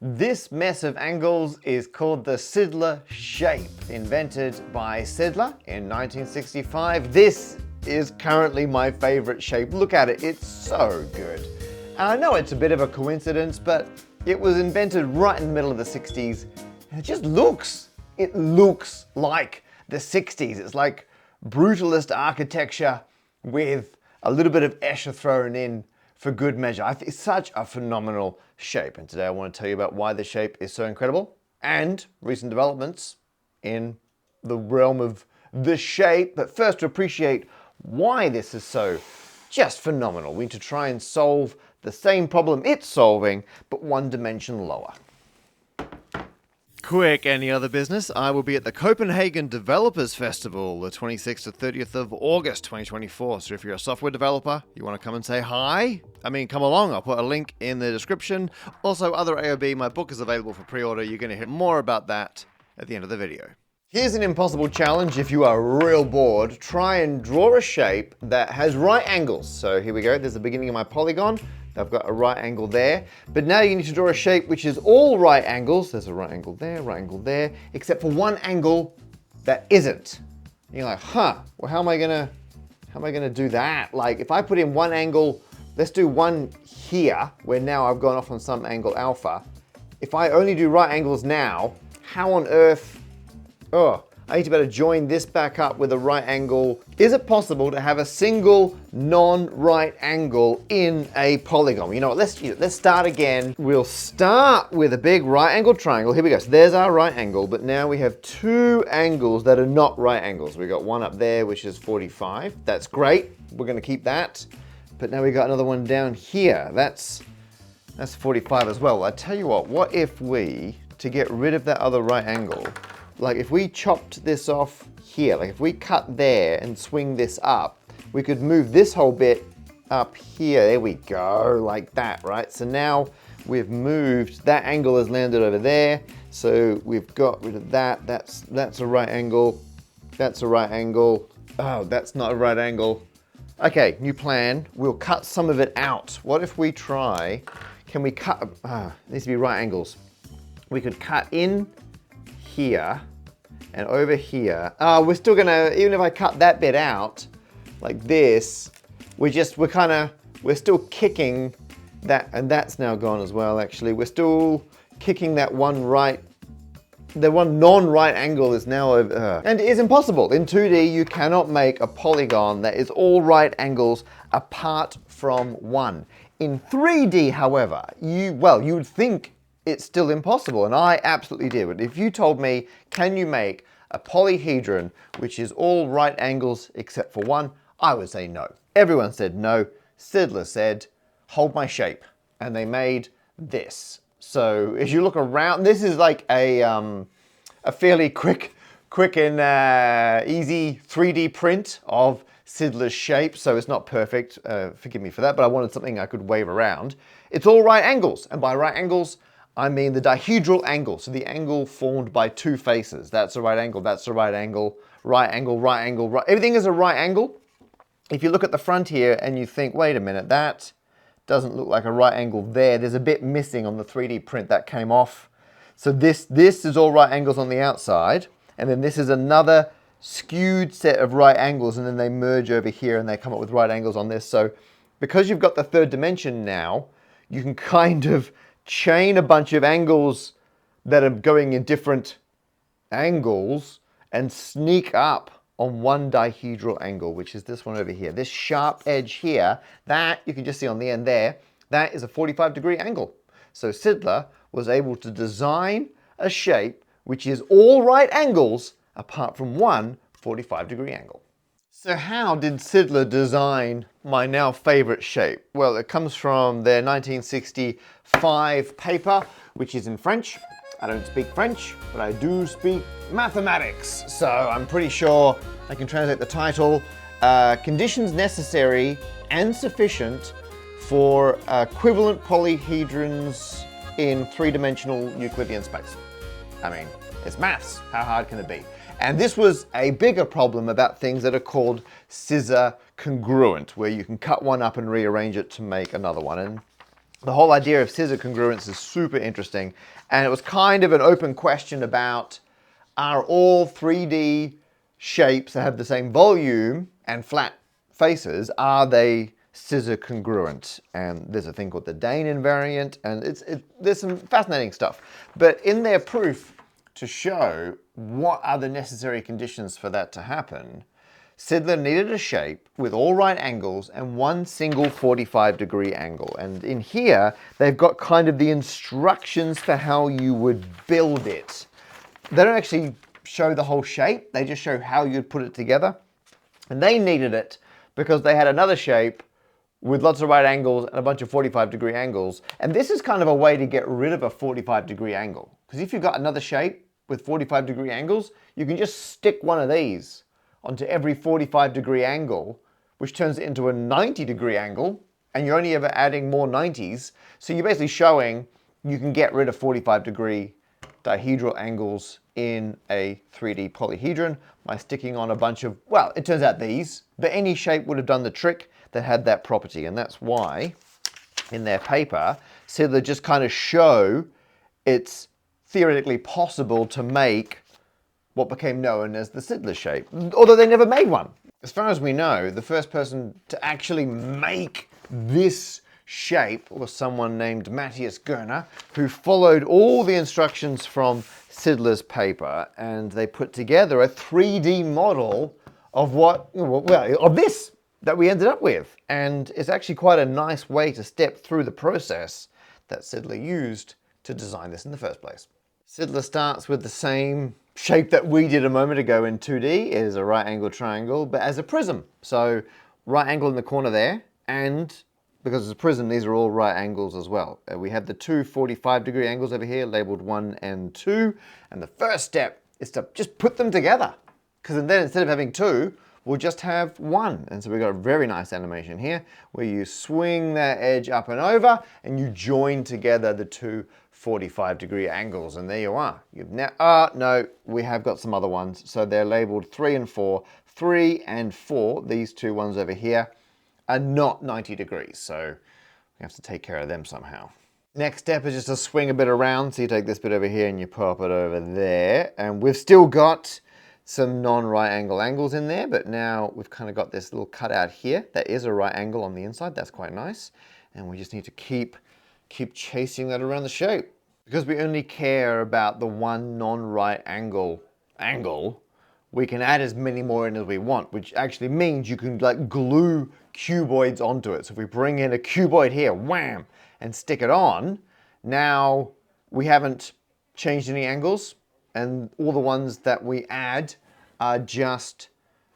This mess of angles is called the Sidler shape, invented by Sidler in 1965. This is currently my favorite shape. Look at it, it's so good. And I know it's a bit of a coincidence, but it was invented right in the middle of the 60s, and it looks like the 60s. It's like brutalist architecture with a little bit of Escher thrown in for good measure. It's such a phenomenal shape, and today I want to tell you about why the shape is so incredible and recent developments in the realm of the shape. But first, to appreciate why this is so just phenomenal, we need to try and solve the same problem it's solving, but one dimension lower. Quick, any other business? I will be at the Copenhagen Developers Festival, the 26th to 30th of August 2024. So if you're a software developer, you want to come and say hi? Come along. I'll put a link in the description. Also, other AOB, my book is available for pre-order. You're going to hear more about that at the end of the video. Here's an impossible challenge if you are real bored. Try and draw a shape that has right angles. So here we go. There's the beginning of my polygon. I've got a right angle there, but now you need to draw a shape which is all right angles. There's a right angle there, except for one angle that isn't. And you're like, well, how am I gonna do that? Like, if I put in one angle, let's do one here, where now I've gone off on some angle alpha. If I only do right angles now, how on earth, I need to be able to join this back up with a right angle. Is it possible to have a single non-right angle in a polygon? You know what, let's start again. We'll start with a big right angle triangle. Here we go, so there's our right angle, but now we have two angles that are not right angles. We got one up there, which is 45. That's great, we're gonna keep that. But now we got another one down here. That's 45 as well. I tell you what if we, to get rid of that other right angle, like if we chopped this off here, like if we cut there and swing this up, we could move this whole bit up here. There we go, like that, right? So now we've moved, that angle has landed over there. So we've got rid of that. That's a right angle. That's a right angle. Oh, that's not a right angle. Okay, new plan. We'll cut some of it out. What if we try, can we cut, it needs to be right angles. We could cut in here and over here. We're still gonna, even if I cut that bit out like this, we're still kicking that, and that's now gone as well. Actually, we're still kicking that one non-right angle is now over, and it is impossible. In 2D, you cannot make a polygon that is all right angles apart from one. In 3D, however, you would think it's still impossible, and I absolutely did. But if you told me, can you make a polyhedron which is all right angles except for one, I would say no. Everyone said no. Sidler said, hold my shape. And they made this. So as you look around, this is like a fairly quick and easy 3D print of Sidler's shape. So it's not perfect, forgive me for that, but I wanted something I could wave around. It's all right angles, and by right angles, I mean the dihedral angle, so the angle formed by two faces. That's a right angle, that's a right angle, right angle, right angle, right. Everything is a right angle. If you look at the front here and you think, wait a minute, that doesn't look like a right angle there. There's a bit missing on the 3D print that came off. So this is all right angles on the outside, and then this is another skewed set of right angles, and then they merge over here and they come up with right angles on this. So because you've got the third dimension now, you can kind of chain a bunch of angles that are going in different angles and sneak up on one dihedral angle, which is this one over here. This sharp edge here, that you can just see on the end there, that is a 45-degree angle. So Sidler was able to design a shape which is all right angles apart from one 45-degree angle. So how did Sidler design my now favorite shape? Well, it comes from their 1965 paper, which is in French. I don't speak French, but I do speak mathematics. So I'm pretty sure I can translate the title. Conditions necessary and sufficient for equivalent polyhedrons in three-dimensional Euclidean space. I mean, it's maths. How hard can it be? And this was a bigger problem about things that are called scissor congruent, where you can cut one up and rearrange it to make another one. And The whole idea of scissor congruence is super interesting, and it was kind of an open question about, are all 3D shapes that have the same volume and flat faces, are they scissor congruent? And there's a thing called the Dane invariant, and there's some fascinating stuff. But in their proof to show what are the necessary conditions for that to happen, Siddler needed a shape with all right angles and one single 45-degree angle. And in here, they've got kind of the instructions for how you would build it. They don't actually show the whole shape, they just show how you'd put it together. And they needed it because they had another shape with lots of right angles and a bunch of 45-degree angles. And this is kind of a way to get rid of a 45-degree angle. Because if you've got another shape with 45-degree angles, you can just stick one of these onto every 45-degree angle, which turns it into a 90-degree angle, and you're only ever adding more 90s. So you're basically showing you can get rid of 45-degree dihedral angles in a 3D polyhedron by sticking on a bunch of, well, it turns out these, but any shape would have done the trick that had that property. And that's why in their paper, Siddler just kind of show it's theoretically possible to make what became known as the Siddler shape, although they never made one. As far as we know, the first person to actually make this shape was someone named Matthias Görner, who followed all the instructions from Siddler's paper, and they put together a 3D model of of this that we ended up with. And it's actually quite a nice way to step through the process that Siddler used to design this in the first place. Siddler starts with the same shape that we did a moment ago in 2D. It is a right angle triangle, but as a prism. So right angle in the corner there, and because it's a prism, these are all right angles as well. We have the two 45-degree angles over here, labeled 1 and 2, and the first step is to just put them together, because then instead of having 2, we'll just have 1. And so we've got a very nice animation here, where you swing that edge up and over, and you join together the two 45-degree angles, and there you are. You've now, no, we have got some other ones. So they're labeled 3 and 4. 3 and 4, these two ones over here, are not 90 degrees, so we have to take care of them somehow. Next step is just to swing a bit around. So you take this bit over here and you pop it over there, and we've still got some non-right angle angles in there, but now we've kind of got this little cutout here. That is a right angle on the inside. That's quite nice. And we just need to keep chasing that around the shape. Because we only care about the one non-right angle, we can add as many more in as we want, which actually means you can like glue cuboids onto it. So if we bring in a cuboid here, wham, and stick it on, now we haven't changed any angles, and all the ones that we add are just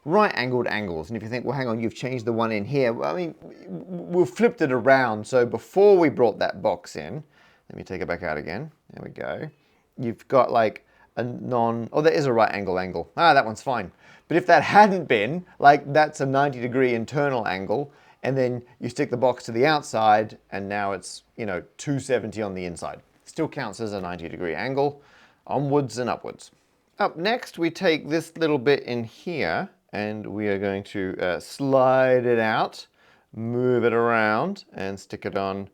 right angled angles. And if you think, well, hang on, you've changed the one in here. Well, I mean, we've flipped it around. So before we brought that box in, let me take it back out again. There we go. You've got like a there is a right angle. That one's fine. But if that hadn't been, like that's a 90-degree internal angle, and then you stick the box to the outside, and now it's, 270 on the inside. Still counts as a 90-degree angle, onwards and upwards. Up next, we take this little bit in here, and we are going to slide it out, move it around, and stick it on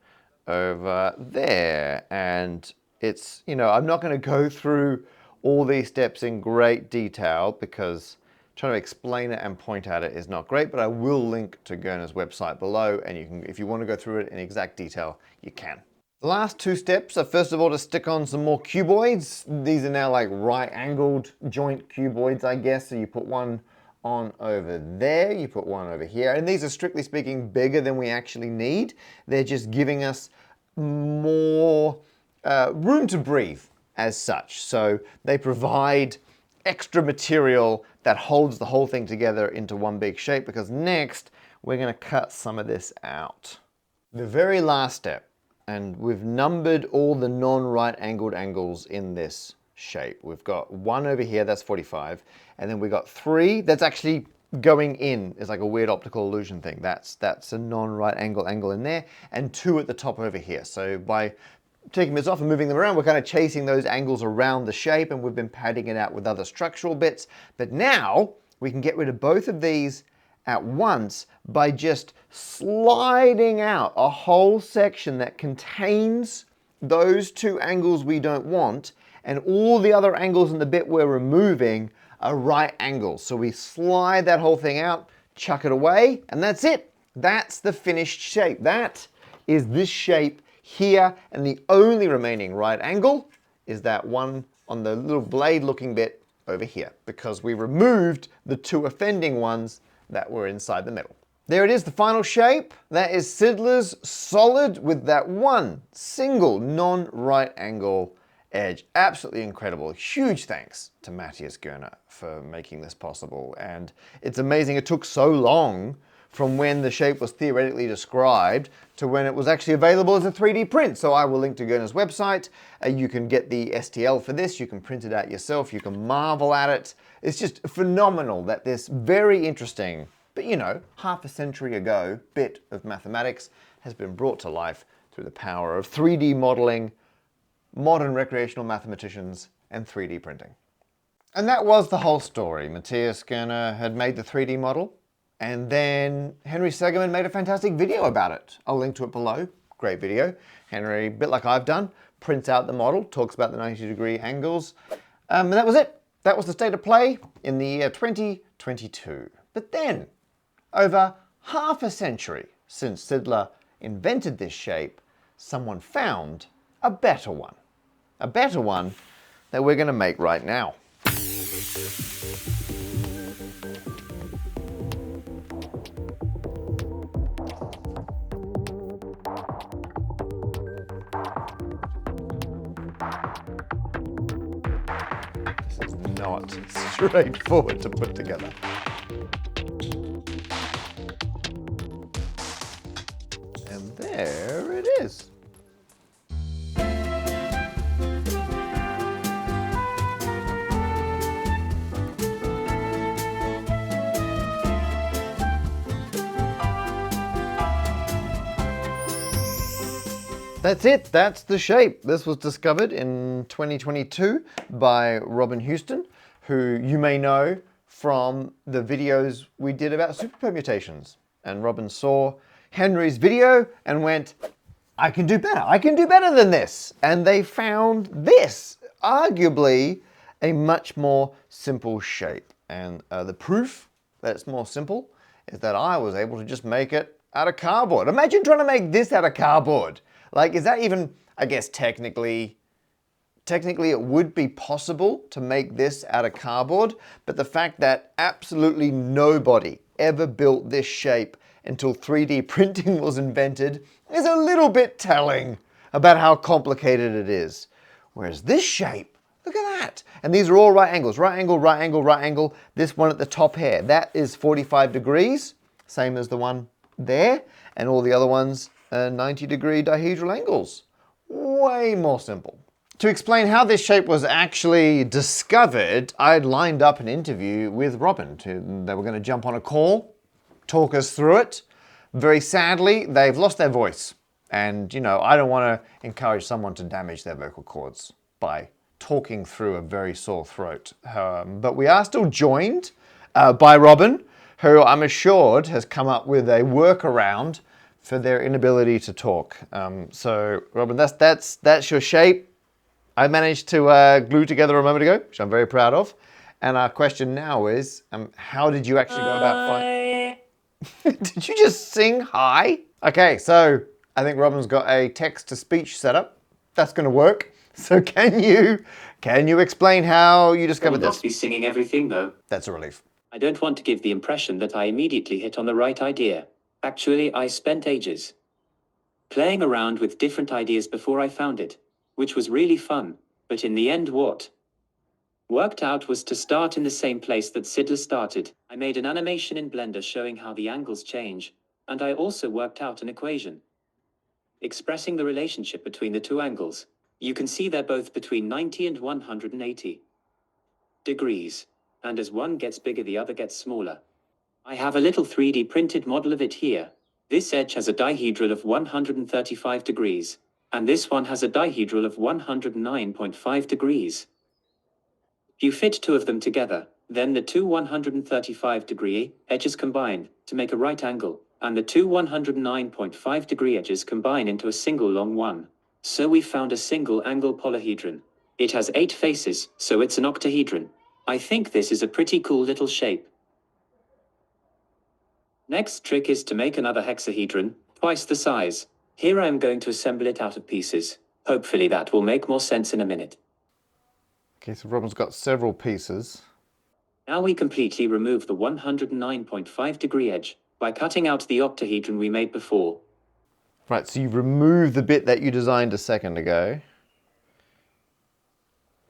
over there. And it's, I'm not going to go through all these steps in great detail because trying to explain it and point at it is not great, but I will link to Görner's website below, and you can, if you want to go through it in exact detail, you can. The last two steps are, first of all, to stick on some more cuboids. These are now like right angled joint cuboids, I guess. So you put one on over there, you put one over here, and these are strictly speaking bigger than we actually need. They're just giving us more room to breathe as such. So they provide extra material that holds the whole thing together into one big shape, because next we're going to cut some of this out. The very last step, and we've numbered all the non-right angled angles in this shape. We've got one over here, that's 45, and then we got 3 that's actually going in. It's like a weird optical illusion thing. That's a non-right angle in there, and 2 at the top over here. So by taking this off and moving them around, we're kind of chasing those angles around the shape, and we've been padding it out with other structural bits. But now we can get rid of both of these at once by just sliding out a whole section that contains those two angles we don't want, and all the other angles in the bit we're removing are right angles. So we slide that whole thing out, chuck it away, and that's it. That's the finished shape. That is this shape here, and the only remaining right angle is that one on the little blade looking bit over here, because we removed the two offending ones that were inside the middle. There it is, the final shape. That is Sidler's solid with that one single non-right angle edge. Absolutely incredible. Huge thanks to Matthias Görner for making this possible. And it's amazing it took so long from when the shape was theoretically described to when it was actually available as a 3D print. So I will link to Görner's website. You can get the STL for this. You can print it out yourself. You can marvel at it. It's just phenomenal that this very interesting, but you know, half a century ago, bit of mathematics has been brought to life through the power of 3D modeling, modern recreational mathematicians, and 3D printing. And that was the whole story. Matthias Görner had made the 3D model, and then Henry Segerman made a fantastic video about it. I'll link to it below. Great video. Henry, a bit like I've done, prints out the model, talks about the 90-degree angles, and that was it. That was the state of play in the year 2022. But then, over half a century since Sidler invented this shape, someone found a better one. A better one that we're going to make right now. This is not straightforward to put together. And there it is. That's it, that's the shape. This was discovered in 2022 by Robin Houston, who you may know from the videos we did about super permutations. And Robin saw Henry's video and went, I can do better than this. And they found this, arguably a much more simple shape. And the proof that it's more simple is that I was able to just make it out of cardboard. Imagine trying to make this out of cardboard. Like, is that even, I guess technically it would be possible to make this out of cardboard, but the fact that absolutely nobody ever built this shape until 3D printing was invented is a little bit telling about how complicated it is. Whereas this shape, look at that. And these are all right angles, right angle, right angle, right angle. This one at the top here, that is 45 degrees, same as the one there, and all the other ones 90-degree dihedral angles. Way more simple. To explain how this shape was actually discovered, I'd lined up an interview with Robin. They were going to jump on a call, talk us through it. Very sadly, they've lost their voice. And, you know, I don't want to encourage someone to damage their vocal cords by talking through a very sore throat. But we are still joined by Robin, who I'm assured has come up with a workaround for their inability to talk. So Robin, that's your shape. I managed to glue together a moment ago, which I'm very proud of. And our question now is, how did you actually go about finding? Did you just sing hi? Okay, so I think Robin's got a text-to-speech setup. That's going to work. So can you explain how you discovered this? I will not be singing everything though. That's a relief. I don't want to give the impression that I immediately hit on the right idea. Actually, I spent ages playing around with different ideas before I found it, which was really fun. But in the end, what worked out was to start in the same place that Sidler started. I made an animation in Blender showing how the angles change, and I also worked out an equation expressing the relationship between the two angles. You can see they're both between 90 and 180 degrees, and as one gets bigger, the other gets smaller. I have a little 3D printed model of it here. This edge has a dihedral of 135 degrees, and this one has a dihedral of 109.5 degrees. If you fit two of them together, Then the two 135-degree edges combine to make a right angle, and the two 109.5-degree edges combine into a single long one. So we found a single angle polyhedron. It has 8 faces, so it's an octahedron. I think this is a pretty cool little shape. Next trick is to make another hexahedron, twice the size. Here I am going to assemble it out of pieces. Hopefully that will make more sense in a minute. Okay, so Robin's got several pieces. Now we completely remove the 109.5-degree edge by cutting out the octahedron we made before. Right, so you remove the bit that you designed a second ago.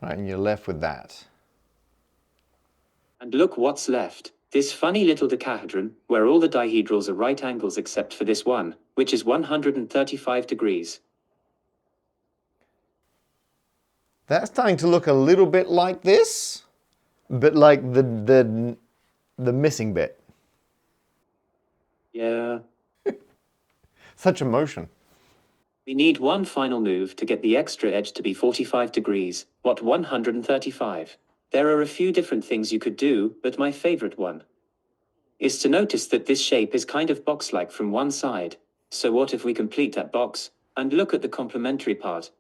Right, and you're left with that. And look what's left. This funny little decahedron, where all the dihedrals are right angles except for this one, which is 135 degrees. That's starting to look a little bit like this, but like the missing bit. Yeah. Such emotion. We need one final move to get the extra edge to be 45 degrees, what 135. There are a few different things you could do, but my favorite one is to notice that this shape is kind of box-like from one side. So what if we complete that box and look at the complementary part?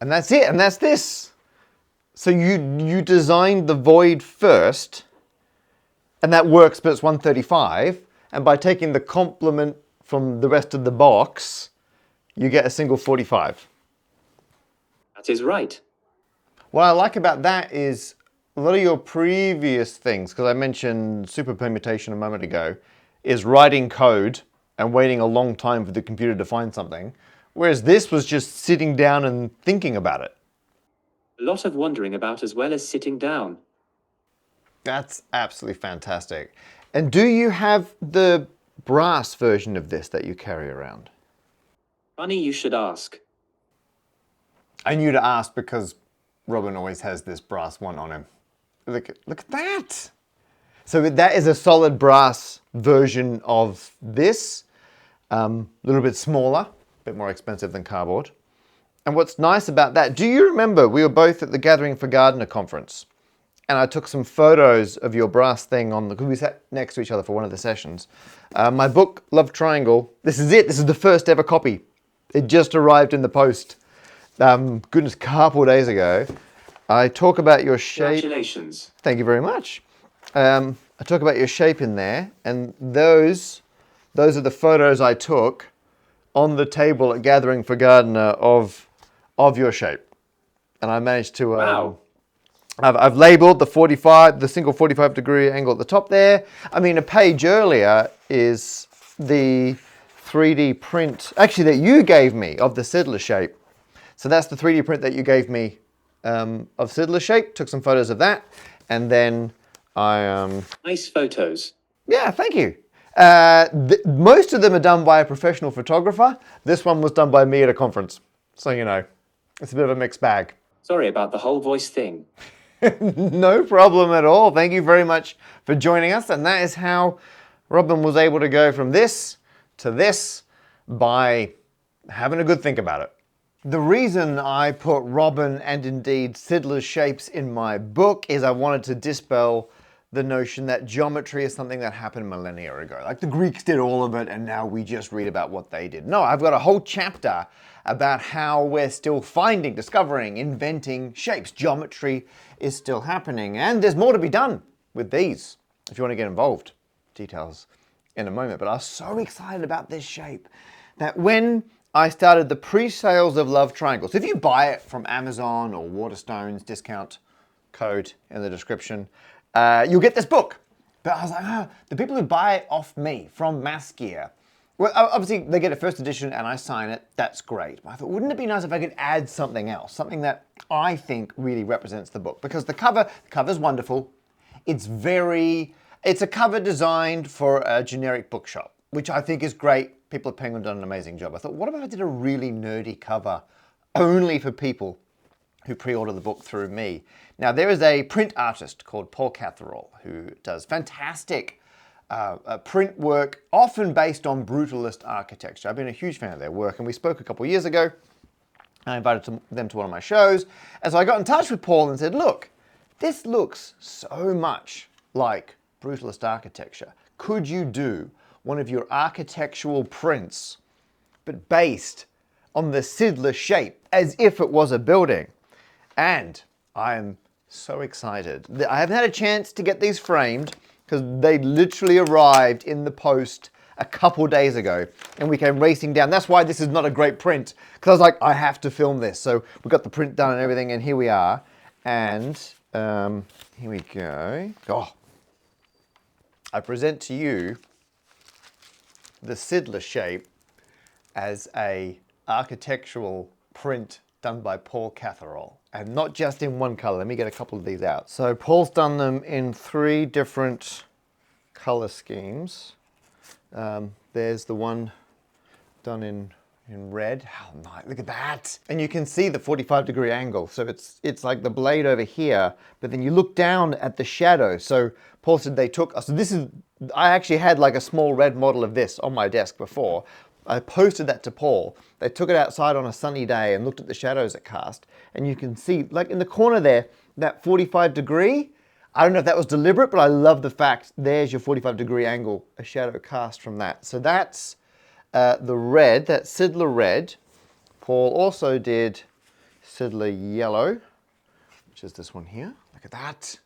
And that's it, and that's this. So you designed the void first, and that works, but it's 135. And by taking the complement from the rest of the box, you get a single 45. That is right. What I like about that is a lot of your previous things, because I mentioned super permutation a moment ago, is writing code and waiting a long time for the computer to find something. Whereas this was just sitting down and thinking about it. A lot of wondering about as well as sitting down. That's absolutely fantastic. And do you have the brass version of this that you carry around? Funny you should ask. I knew to ask because Robin always has this brass one on him. Look at that. So that is a solid brass version of this. A little bit smaller, a bit more expensive than cardboard. And what's nice about that, do you remember we were both at the Gathering for Gardener conference? And I took some photos of your brass thing because we sat next to each other for one of the sessions. My book, Love Triangle, this is it. This is the first ever copy. It just arrived in the post. Goodness, a couple of days ago. I talk about your shape. Congratulations. Thank you very much. I talk about your shape in there, and those are the photos I took on the table at Gathering for Gardener of your shape. And I managed to... Wow. I've labeled the single 45 degree angle at the top there. I mean, a page earlier is the 3D print, actually that you gave me of the Siddler shape. So that's the 3D print that you gave me of Siddler shape. Took some photos of that. And then I... Nice photos. Yeah, thank you. Most of them are done by a professional photographer. This one was done by me at a conference. So, you know, it's a bit of a mixed bag. Sorry about the whole voice thing. No problem at all. Thank you very much for joining us. And that is how Robin was able to go from this to this by having a good think about it. The reason I put Robin and indeed Siddler's shapes in my book is I wanted to dispel the notion that geometry is something that happened millennia ago. Like the Greeks did all of it and now we just read about what they did. No, I've got a whole chapter about how we're still finding, discovering, inventing shapes. Geometry is still happening, and there's more to be done with these if you want to get involved. Details in a moment, but I was so excited about this shape that when I started the pre-sales of Love Triangles, if you buy it from Amazon or Waterstones, discount code in the description, you'll get this book. But I was like, the people who buy it off me from Massgear, well, obviously they get a first edition and I sign it, that's great. But I thought, wouldn't it be nice if I could add something else, something that I think really represents the book? Because the cover's wonderful. It's a cover designed for a generic bookshop, which I think is great. People at Penguin done an amazing job. I thought, what if I did a really nerdy cover only for people who pre-order the book through me? Now, there is a print artist called Paul Catherall who does fantastic print work, often based on brutalist architecture. I've been a huge fan of their work, and we spoke a couple of years ago. I invited them to one of my shows. And so I got in touch with Paul and said, look, this looks so much like Brutalist architecture. Could you do one of your architectural prints, but based on the Siddler shape, as if it was a building? And I am so excited. I haven't had a chance to get these framed because they literally arrived in the post a couple days ago and we came racing down. That's why this is not a great print, because I was like, I have to film this. So we got the print done and everything, and here we are. And here we go. Oh, I present to you the Siddler shape as a architectural print done by Paul Catherall, and not just in one color. Let me get a couple of these out. So Paul's done them in 3 different color schemes. There's the one done in red. How nice, look at that. And you can see the 45-degree angle. So it's like the blade over here, but then you look down at the shadow. So Paul said they took, so this is, I actually had like a small red model of this on my desk before. I posted that to Paul. They took it outside on a sunny day and looked at the shadows it cast. And you can see, like in the corner there, that 45-degree, I don't know if that was deliberate, but I love the fact there's your 45-degree angle, a shadow cast from that. So that's the red, that Siddler red. Paul also did Siddler yellow, which is this one here. Look at that.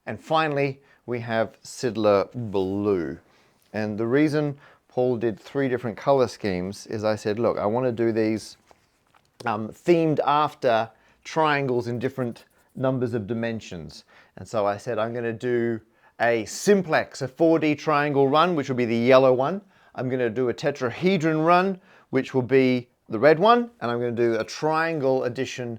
And finally, we have Siddler blue. And the reason Paul did 3 different color schemes is I said, look, I want to do these themed after triangles in different numbers of dimensions. And so I said, I'm going to do a simplex, a 4D triangle run, which will be the yellow one. I'm going to do a tetrahedron run, which will be the red one. And I'm going to do a triangle edition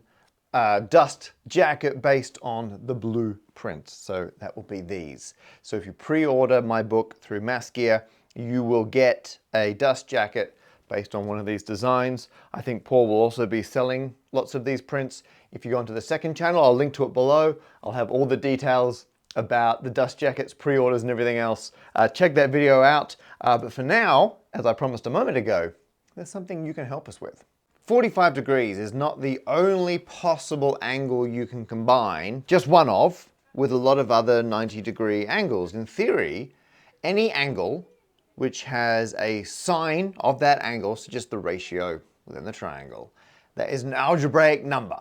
dust jacket based on the blue prints. So that will be these. So if you pre-order my book through Mass Gear, you will get a dust jacket based on one of these designs. I think Paul will also be selling lots of these prints. If you go onto the second channel, I'll link to it below. I'll have all the details about the dust jackets, pre-orders and everything else. Check that video out. But for now, as I promised a moment ago, there's something you can help us with. 45 degrees is not the only possible angle you can combine, just one of, with a lot of other 90-degree angles. In theory, any angle which has a sine of that angle, so just the ratio within the triangle, that is an algebraic number.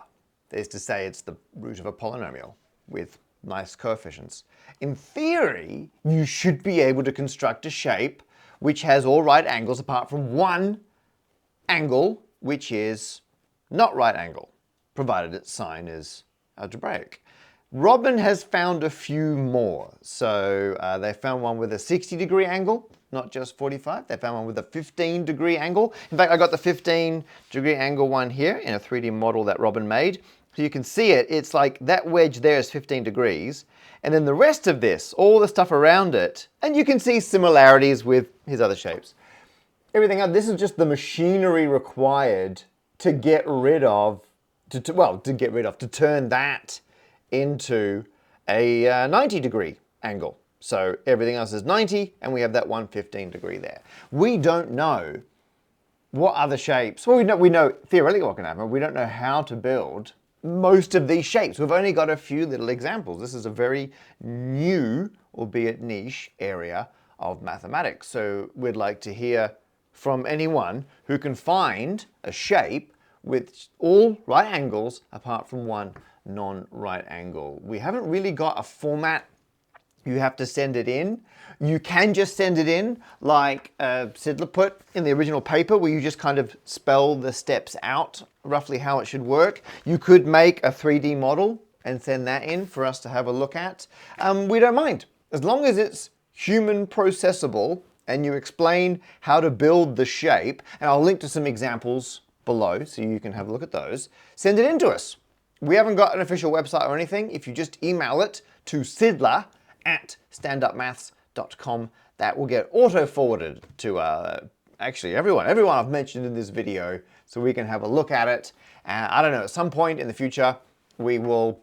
That is to say, it's the root of a polynomial with nice coefficients. In theory, you should be able to construct a shape which has all right angles apart from one angle which is not right angle, provided its sine is algebraic. Robin has found a few more. So they found one with a 60-degree angle, not just 45. They found one with a 15-degree angle. In fact, I got the 15-degree angle one here in a 3D model that Robin made. So you can see it. It's like that wedge there is 15 degrees. And then the rest of this, all the stuff around it, and you can see similarities with his other shapes. Everything else, this is just the machinery required to get rid of, to turn that into a 90-degree angle. So everything else is 90, and we have that 115-degree there. We don't know what other shapes, well, we know theoretically what can happen. We don't know how to build most of these shapes. We've only got a few little examples. This is a very new, albeit niche, area of mathematics. So we'd like to hear from anyone who can find a shape with all right angles apart from one non-right angle. We haven't really got a format. You have to send it in. You can just send it in like Siddler put in the original paper, where you just kind of spell the steps out, roughly how it should work. You could make a 3D model and send that in for us to have a look at. We don't mind. As long as it's human processable and you explain how to build the shape, and I'll link to some examples below so you can have a look at those, send it in to us. We haven't got an official website or anything. If you just email it to siddler@standupmaths.com, that will get auto-forwarded to actually everyone I've mentioned in this video, so we can have a look at it. I don't know, at some point in the future, we will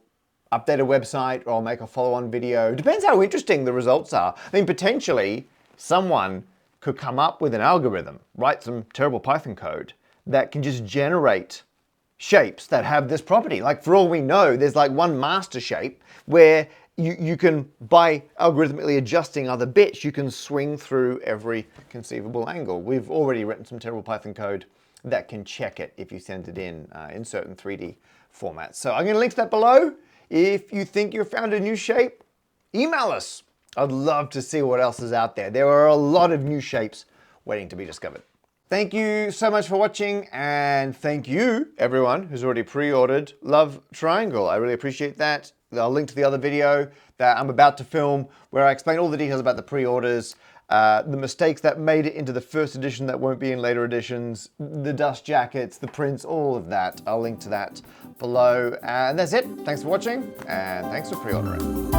update a website or I'll make a follow-on video. Depends how interesting the results are. I mean, potentially, someone could come up with an algorithm, write some terrible Python code that can just generate shapes that have this property. Like for all we know, there's like one master shape where you can, by algorithmically adjusting other bits, you can swing through every conceivable angle. We've already written some terrible Python code that can check it if you send it in certain 3D formats. So I'm going to link to that below. If you think you've found a new shape, email us. I'd love to see what else is out there. There are a lot of new shapes waiting to be discovered. Thank you so much for watching, and thank you, everyone who's already pre-ordered Love Triangle. I really appreciate that. I'll link to the other video that I'm about to film where I explain all the details about the pre-orders, the mistakes that made it into the first edition that won't be in later editions, the dust jackets, the prints, all of that. I'll link to that below. And that's it. Thanks for watching, and thanks for pre-ordering.